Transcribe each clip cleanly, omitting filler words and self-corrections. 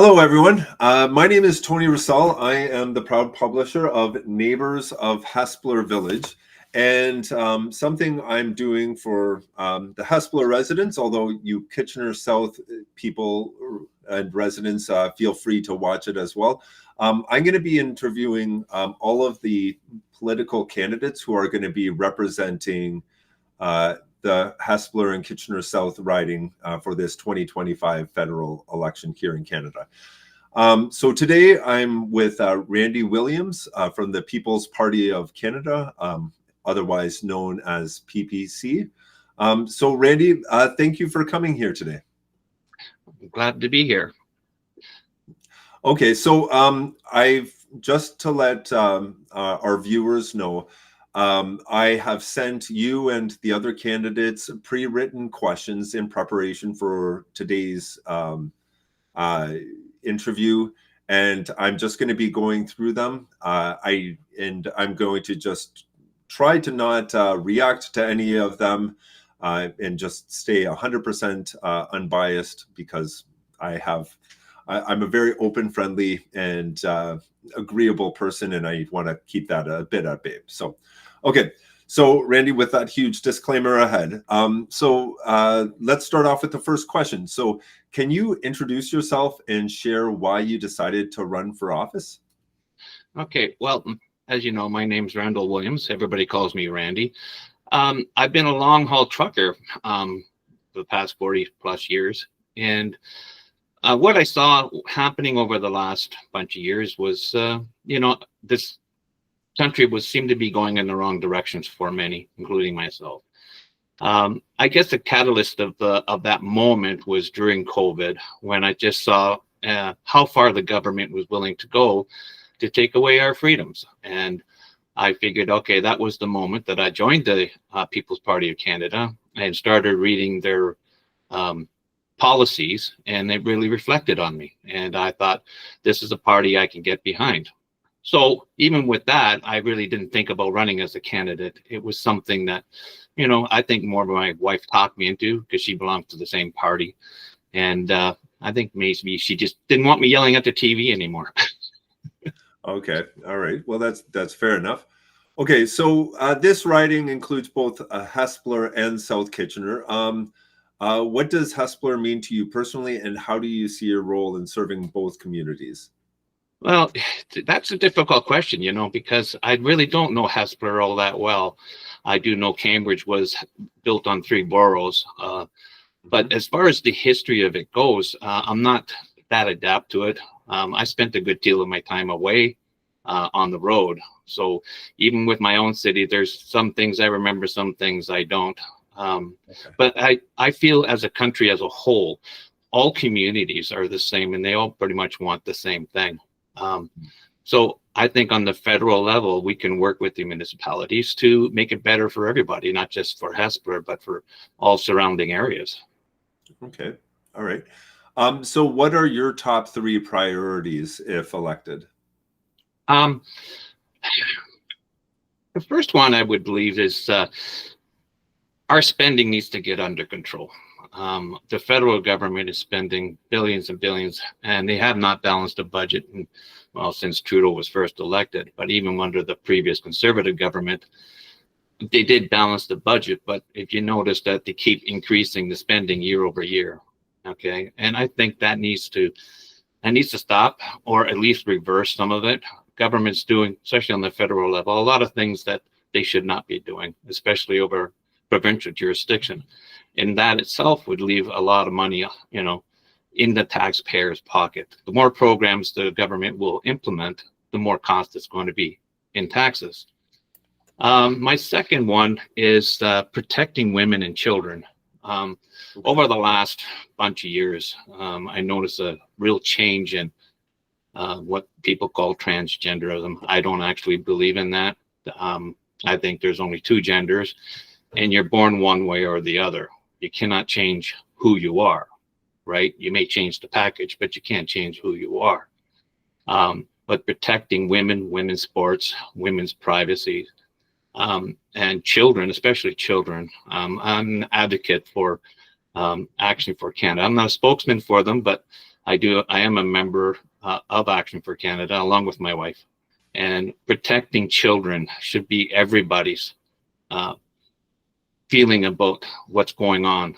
Hello, everyone. My name is Tony Rossel. I am the proud publisher of Neighbours of Hespeler Village. And something I'm doing for the Hespeler residents, although you Kitchener South people and residents feel free to watch it as well. I'm going to be interviewing all of the political candidates who are going to be representing the Hespeler and Kitchener South riding for this 2025 federal election here in Canada. So today I'm with Randy Williams from the People's Party of Canada, otherwise known as PPC. So Randy, thank you for coming here today. I'm glad to be here. Okay, so I've just to let our viewers know, I have sent you and the other candidates pre-written questions in preparation for today's interview, and I'm just going to be going through them. I'm going to just try to not react to any of them and just stay 100% unbiased, because I'm a very open, friendly, and agreeable person, and I want to keep that a bit at bay. So, okay. So, Randy, with that huge disclaimer ahead, let's start off with the first question. So, can you introduce yourself and share why you decided to run for office? Okay. Well, as you know, my name's Randall Williams. Everybody calls me Randy. I've been a long-haul trucker for the past 40 plus years, and what I saw happening over the last bunch of years was, this country seemed to be going in the wrong directions for many, including myself. I guess the catalyst of that moment was during COVID, when I just saw how far the government was willing to go to take away our freedoms. And I figured, okay, that was the moment that I joined the People's Party of Canada and started reading their policies, and they really reflected on me. And I thought, this is a party I can get behind. So even with that, I really didn't think about running as a candidate. It was something that, I think more of my wife talked me into, because she belonged to the same party. And I think maybe she just didn't want me yelling at the TV anymore. Okay. All right. Well, that's fair enough. Okay. So this riding includes both Hespeler and South Kitchener. What does Hespeler mean to you personally, and how do you see your role in serving both communities? Well, that's a difficult question, because I really don't know Hespeler all that well. I do know Cambridge was built on 3 boroughs, but as far as the history of it goes, I'm not that adept to it. I spent a good deal of my time away on the road. So even with my own city, there's some things I remember, some things I don't. But I feel as a country as a whole, all communities are the same, and they all pretty much want the same thing. So I think on the federal level, we can work with the municipalities to make it better for everybody, not just for Hespeler, but for all surrounding areas. Okay. All right. So what are your top 3 priorities if elected? The first one I would believe is our spending needs to get under control. The federal government is spending billions and billions, and they have not balanced the budget, since Trudeau was first elected. But even under the previous Conservative government, they did balance the budget. But if you notice that they keep increasing the spending year over year, okay, and I think that needs to stop, or at least reverse some of it. Government's doing, especially on the federal level, a lot of things that they should not be doing, especially over provincial jurisdiction. And that itself would leave a lot of money, in the taxpayer's pocket. The more programs the government will implement, the more cost it's going to be in taxes. My second one is protecting women and children. Over the last bunch of years, I noticed a real change in what people call transgenderism. I don't actually believe in that. I think there's only 2 genders, and you're born one way or the other. You cannot change who you are, right? You may change the package, but you can't change who you are. But protecting women, women's sports, women's privacy, and children, especially children. I'm an advocate for Action for Canada. I'm not a spokesman for them, but I am a member of Action for Canada, along with my wife. And protecting children should be everybody's feeling about what's going on.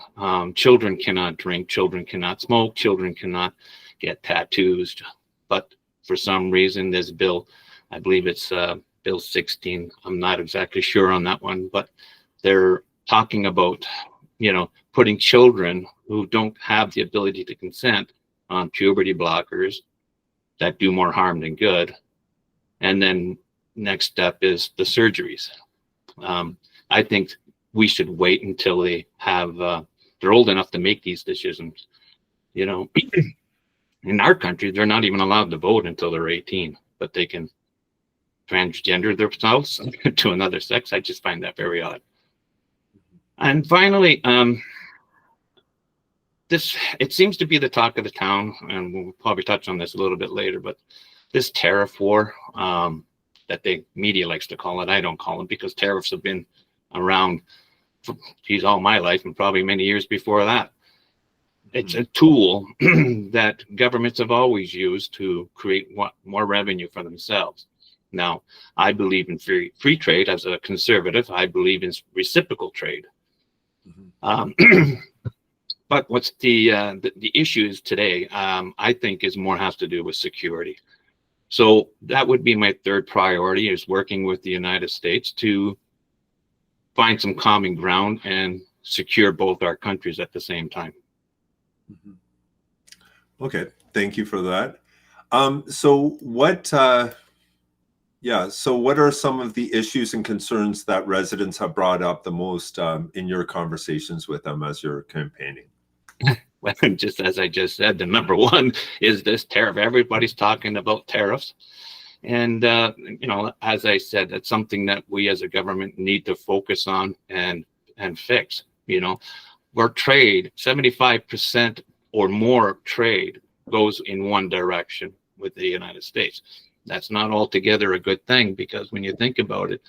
Children cannot drink, children cannot smoke, children cannot get tattoos. But for some reason, this bill, I believe it's Bill 16. I'm not exactly sure on that one, but they're talking about, putting children who don't have the ability to consent on puberty blockers that do more harm than good. And then next step is the surgeries. I think we should wait until they have, they're old enough to make these decisions. In our country, they're not even allowed to vote until they're 18, but they can transgender themselves to another sex. I just find that very odd. And finally, it seems to be the talk of the town, and we'll probably touch on this a little bit later, but this tariff war that the media likes to call it, I don't call it, because tariffs have been around for, all my life and probably many years before that. It's a tool that governments have always used to create more revenue for themselves. Now, I believe in free trade. As a conservative, I believe in reciprocal trade. But what's the issues today, I think, is more has to do with security. So that would be my third priority, is working with the United States to find some common ground and secure both our countries at the same time. Okay, thank you for that. So what are some of the issues and concerns that residents have brought up the most in your conversations with them as you're campaigning? Well, just as I just said, the number one is this tariff. Everybody's talking about tariffs. And, as I said, that's something that we as a government need to focus on and fix. Where trade, 75% or more trade goes in one direction with the United States. That's not altogether a good thing, because when you think about it,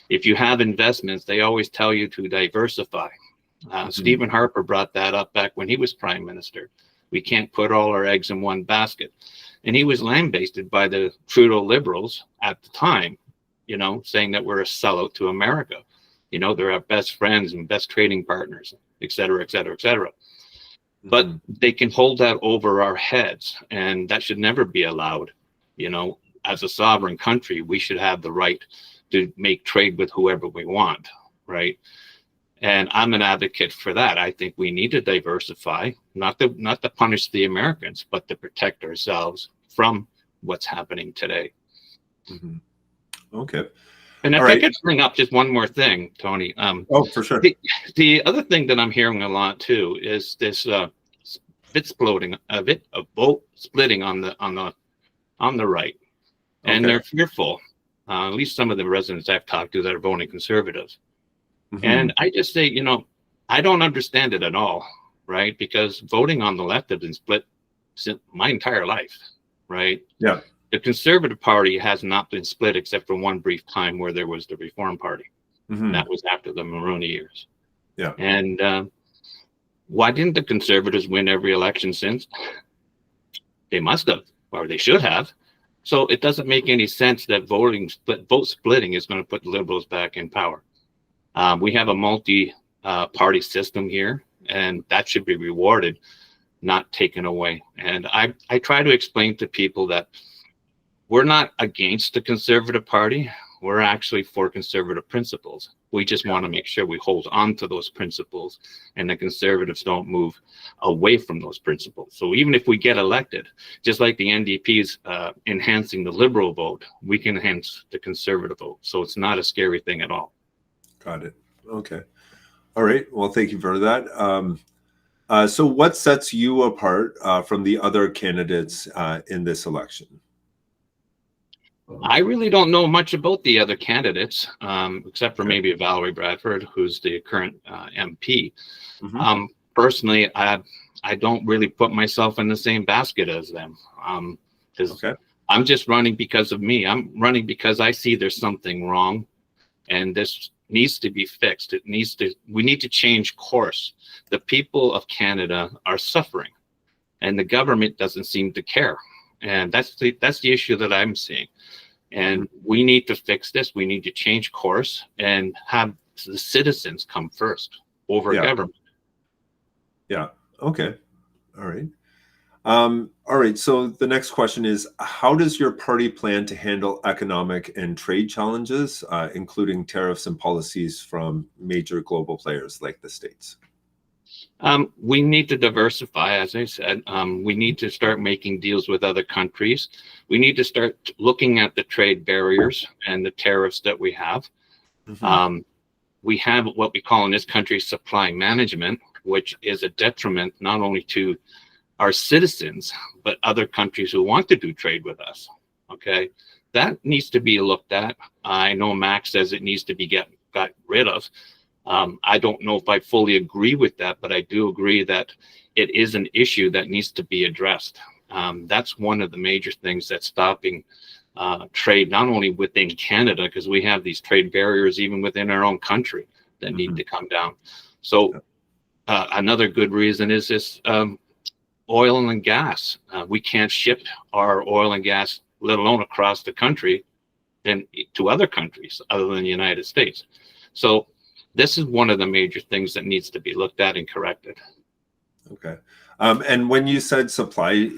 if you have investments, they always tell you to diversify. Stephen Harper brought that up back when he was prime minister. We can't put all our eggs in one basket. And he was lambasted by the Trudeau Liberals at the time, saying that we're a sellout to America. They're our best friends and best trading partners, et cetera, et cetera, et cetera. But they can hold that over our heads, and that should never be allowed. As a sovereign country, we should have the right to make trade with whoever we want, right? And I'm an advocate for that. I think we need to diversify, not to punish the Americans, but to protect ourselves from what's happening today. Okay. And if I could bring up just one more thing, Tony. For sure. The other thing that I'm hearing a lot too is this vote splitting on the right, and they're fearful. At least some of the residents I've talked to that are voting conservative. And I just say, I don't understand it at all, right? Because voting on the left has been split since my entire life, right? Yeah. The Conservative Party has not been split except for one brief time where there was the Reform Party. That was after the Mulroney years. Yeah. And why didn't the Conservatives win every election since? They must have, or they should have. So it doesn't make any sense that vote splitting is going to put the Liberals back in power. We have a multi-party system here, and that should be rewarded, not taken away. And I try to explain to people that we're not against the Conservative Party. We're actually for conservative principles. We just want to make sure we hold on to those principles, and the Conservatives don't move away from those principles. So even if we get elected, just like the NDP's enhancing the Liberal vote, we can enhance the Conservative vote. So it's not a scary thing at all. Got it. Okay. All right. Well, thank you for that. So what sets you apart from the other candidates in this election? I really don't know much about the other candidates, except for maybe Valerie Bradford, who's the current MP. Personally, I don't really put myself in the same basket as them. Because I'm just running because of me. I'm running because I see there's something wrong, and this needs to be fixed. We need to change course. The people of Canada are suffering. and the government doesn't seem to care. And that's the issue that I'm seeing. And we need to fix this. We need to change course and have the citizens come first over government. Yeah. Okay. All right. All right. So the next question is, how does your party plan to handle economic and trade challenges, including tariffs and policies from major global players like the States? We need to diversify, as I said. We need to start making deals with other countries. We need to start looking at the trade barriers and the tariffs that we have. We have what we call in this country supply management, which is a detriment not only to our citizens, but other countries who want to do trade with us. Okay, that needs to be looked at. I know Max says it needs to be got rid of. I don't know if I fully agree with that, but I do agree that it is an issue that needs to be addressed. That's one of the major things that's stopping trade, not only within Canada, because we have these trade barriers even within our own country that need to come down. So another good reason is this oil and gas. We can't ship our oil and gas, let alone across the country, and to other countries other than the United States. So this is one of the major things that needs to be looked at and corrected. Okay. And when you said supply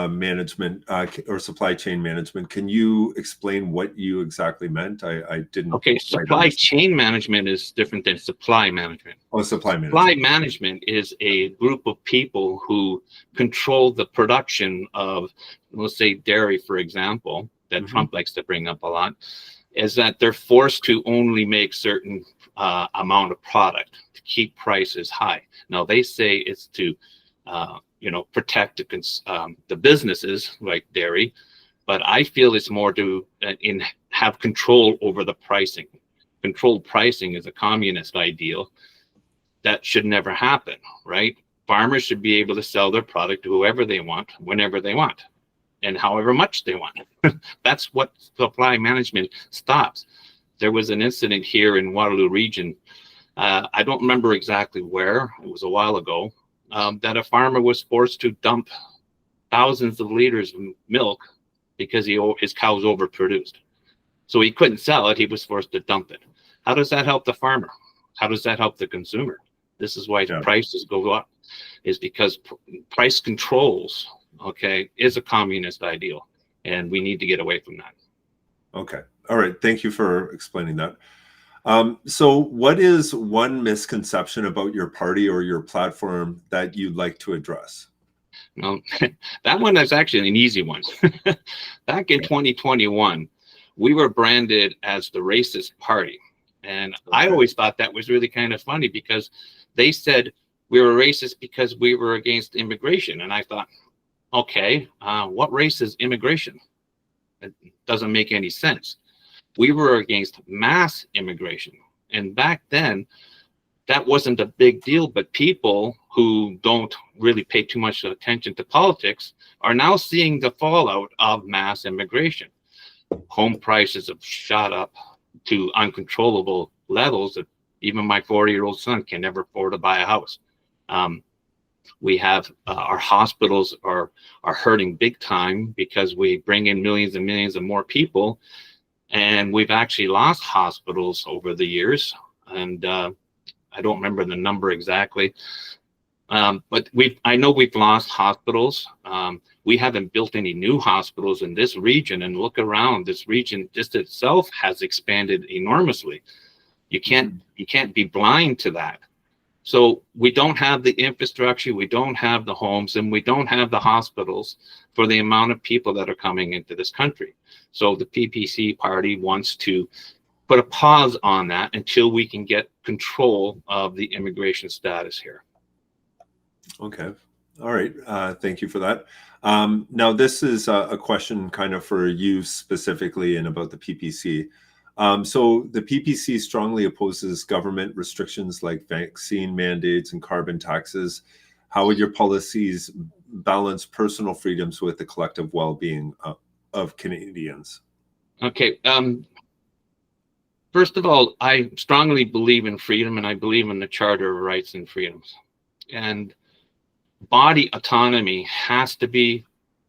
management or supply chain management, can you explain what you exactly meant? I didn't. Okay, supply chain management is different than supply management. Oh, supply management. Supply management is a group of people who control the production of, let's say, dairy, for example, that Trump likes to bring up a lot, is that they're forced to only make certain amount of product to keep prices high. Now they say it's to protect the businesses like dairy, but I feel it's more to have control over the pricing. Controlled pricing is a communist ideal that should never happen, right? Farmers should be able to sell their product to whoever they want, whenever they want, and however much they want. That's what supply management stops. There was an incident here in Waterloo region. I don't remember exactly where, it was a while ago, that a farmer was forced to dump thousands of liters of milk because his cows overproduced. So he couldn't sell it, he was forced to dump it. How does that help the farmer? How does that help the consumer? This is why prices go up, is because price controls, is a communist ideal, and we need to get away from that. Okay. All right. Thank you for explaining that. So what is one misconception about your party or your platform that you'd like to address? Well, that one is actually an easy one. Back in 2021, we were branded as the racist party. And I always thought that was really kind of funny because they said we were racist because we were against immigration. And I thought, what race is immigration? It doesn't make any sense. We were against mass immigration. And back then, that wasn't a big deal, but people who don't really pay too much attention to politics are now seeing the fallout of mass immigration. Home prices have shot up to uncontrollable levels that even my 40-year-old son can never afford to buy a house. We have our hospitals are hurting big time because we bring in millions and millions of more people, and we've actually lost hospitals over the years. And I don't remember the number exactly, but I know we've lost hospitals. We haven't built any new hospitals in this region, and look around. This region just itself has expanded enormously. You can't be blind to that. So we don't have the infrastructure, we don't have the homes, and we don't have the hospitals for the amount of people that are coming into this country. So the PPC party wants to put a pause on that until we can get control of the immigration status here. Okay. All right. Thank you for that. Now, this is a question kind of for you specifically and about the PPC. So the PPC strongly opposes government restrictions like vaccine mandates and carbon taxes. How would your policies balance personal freedoms with the collective well-being of Canadians? Okay. First of all, I strongly believe in freedom, and I believe in the Charter of Rights and Freedoms. And body autonomy has to be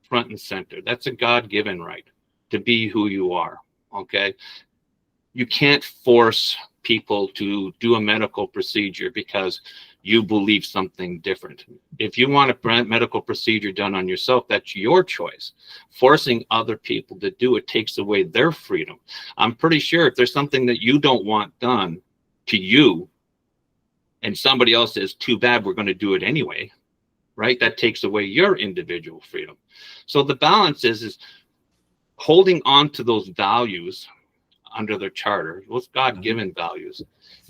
front and center. That's a God-given right to be who you are. Okay. You can't force people to do a medical procedure because you believe something different. If you want a medical procedure done on yourself, that's your choice. Forcing other people to do it takes away their freedom. I'm pretty sure if there's something that you don't want done to you and somebody else says, too bad, we're going to do it anyway, right? That takes away your individual freedom. So the balance is holding on to those values under their charter, those God-given values,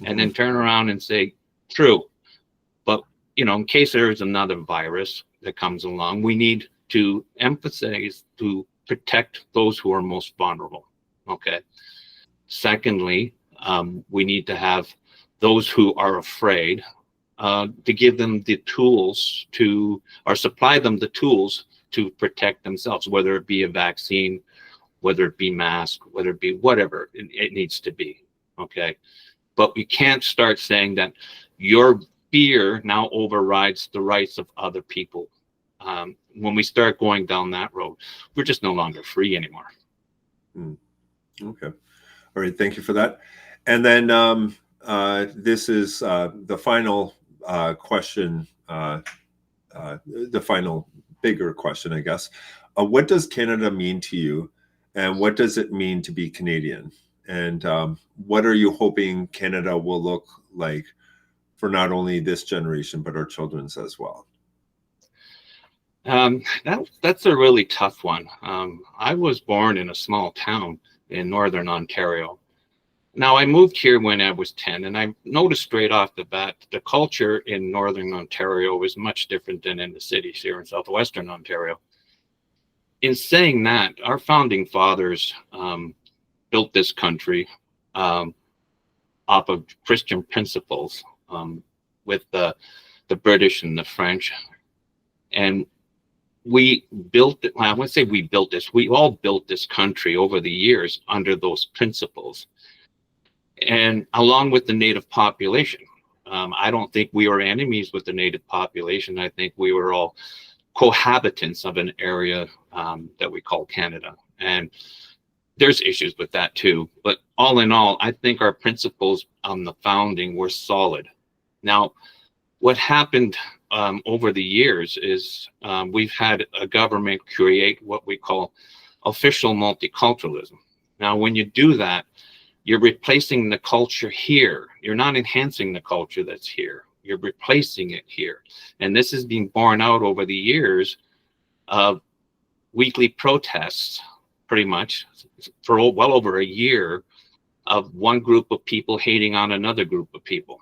and then turn around and say, true, but in case there is another virus that comes along, we need to emphasize to protect those who are most vulnerable. Okay. Secondly, we need to have those who are afraid to give them the tools or supply them the tools to protect themselves, whether it be a vaccine, whether it be mask, whether it be whatever it needs to be. Okay. But we can't start saying that your fear now overrides the rights of other people. When we start going down that road, we're just no longer free anymore. Okay. All right. Thank you for that. And then this is the final question, the final bigger question, I guess. What does Canada mean to you? And what does it mean to be Canadian? And what are you hoping Canada will look like for not only this generation, but our children's as well? That's a really tough one. I was born in a small town in Northern Ontario. Now, I moved here when I was 10, and I noticed straight off the bat the culture in Northern Ontario was much different than in the cities here in Southwestern Ontario. In saying that, our founding fathers built this country off of Christian principles with the British and the French. And we built it. Well, I wouldn't say we built this. We all built this country over the years under those principles. And along with the native population, I don't think we were enemies with the native population. I think we were all cohabitants of an area that we call Canada. And there's issues with that too. But all in all, I think our principles on the founding were solid. Now, what happened over the years is we've had a government create what we call official multiculturalism. Now, when you do that, you're replacing the culture here. You're not enhancing the culture that's here. You're replacing it here. And this is being borne out over the years of weekly protests, pretty much, for well over a year, of one group of people hating on another group of people.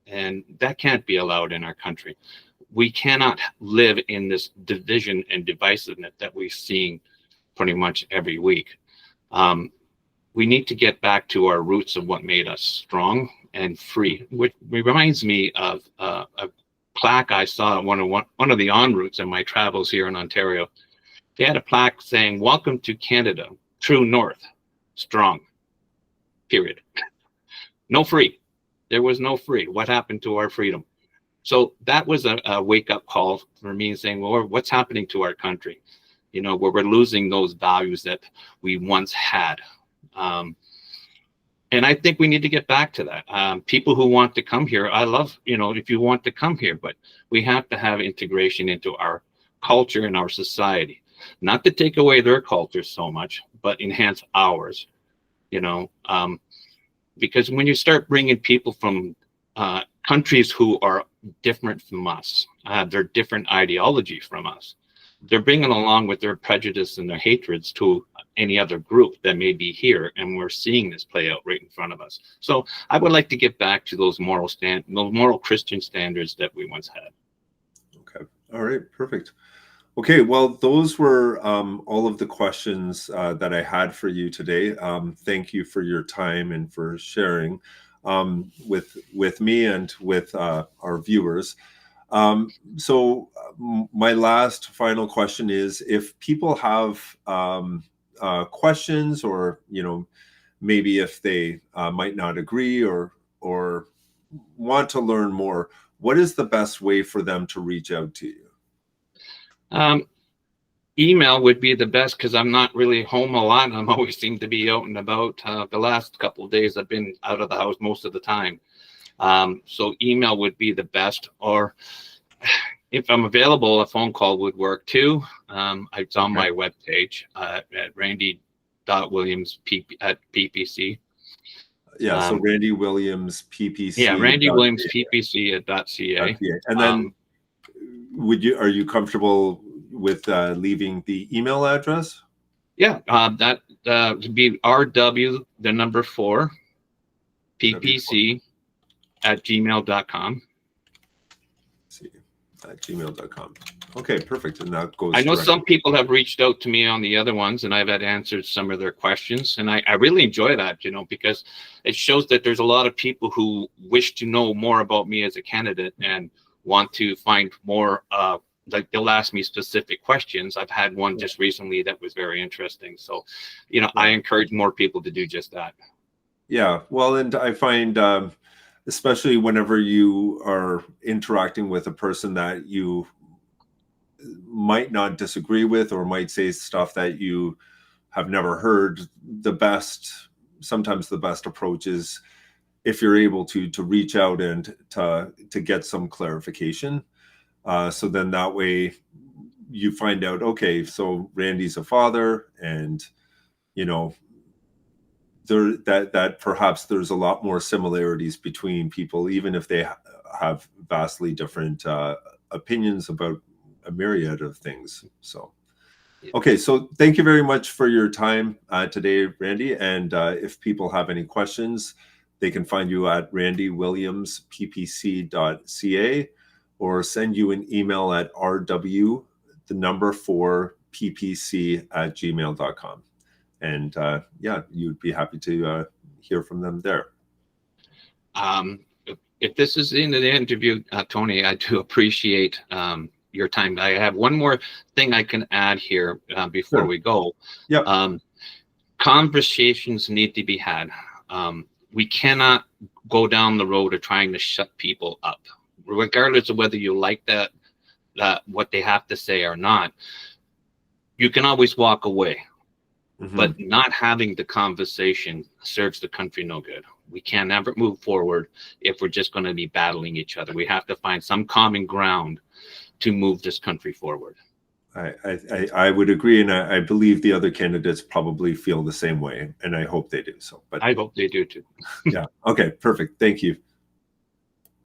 And that can't be allowed in our country. We cannot live in this division and divisiveness that we've seen pretty much every week. We need to get back to our roots of what made us strong and free, which reminds me of a plaque I saw at one of the en routes in my travels here in Ontario. They had a plaque saying, "Welcome to Canada, true north, strong, period." No free. There was no free. What happened to our freedom? So that was a wake-up call for me, saying, well, what's happening to our country? Where we're losing those values that we once had. And I think we need to get back to that. People who want to come here, I love, if you want to come here, but we have to have integration into our culture and our society. Not to take away their culture so much, but enhance ours, because when you start bringing people from countries who are different from us, they're different ideology from us, they're bringing along with their prejudice and their hatreds to any other group that may be here, and we're seeing this play out right in front of us. So I would like to get back to those moral Christian standards that we once had. Okay. All right. Perfect. Okay. Well, those were all of the questions that I had for you today. Thank you for your time and for sharing with me and with our viewers. So my last final question is, if people have questions, or maybe if they might not agree or want to learn more, what is the best way for them to reach out to you? Email would be the best because I'm not really home a lot. I'm always seem to be out and about. The last couple of days I've been out of the house most of the time. So email would be the best, or if I'm available, a phone call would work too. It's on my webpage at randy.williamsppc. Yeah, so Randy Williams PPC. Yeah, randywilliamsppc.ca. And then are you comfortable with leaving the email address? Yeah, that would be RW, the number 4, PPC at gmail.com. At gmail.com. Okay, perfect. And that goes. I know some people have reached out to me on the other ones, and I've had answered some of their questions, and I really enjoy that, because it shows that there's a lot of people who wish to know more about me as a candidate and want to find more. Like they'll ask me specific questions. I've had one just recently that was very interesting. So, I encourage more people to do just that. Yeah, well, and I find, especially whenever you are interacting with a person that you might not disagree with, or might say stuff that you have never heard, sometimes the best approach is if you're able to reach out and to get some clarification. So then that way you find out, okay, so Randy's a father, and that perhaps there's a lot more similarities between people, even if they have vastly different opinions about a myriad of things. So, okay, so thank you very much for your time today, Randy. And if people have any questions, they can find you at randywilliamsppc.ca, or send you an email at rw4ppc@gmail.com. And you'd be happy to hear from them there. If this is the end of the interview, Tony, I do appreciate your time. I have one more thing I can add here before we go. Yeah. Conversations need to be had. We cannot go down the road of trying to shut people up, regardless of whether you like that what they have to say or not. You can always walk away. Mm-hmm. But not having the conversation serves the country no good. We can never move forward if we're just going to be battling each other. We have to find some common ground to move this country forward. I would agree, and I believe the other candidates probably feel the same way, and I hope they do. So, but I hope they do too. Yeah. Okay. Perfect. Thank you.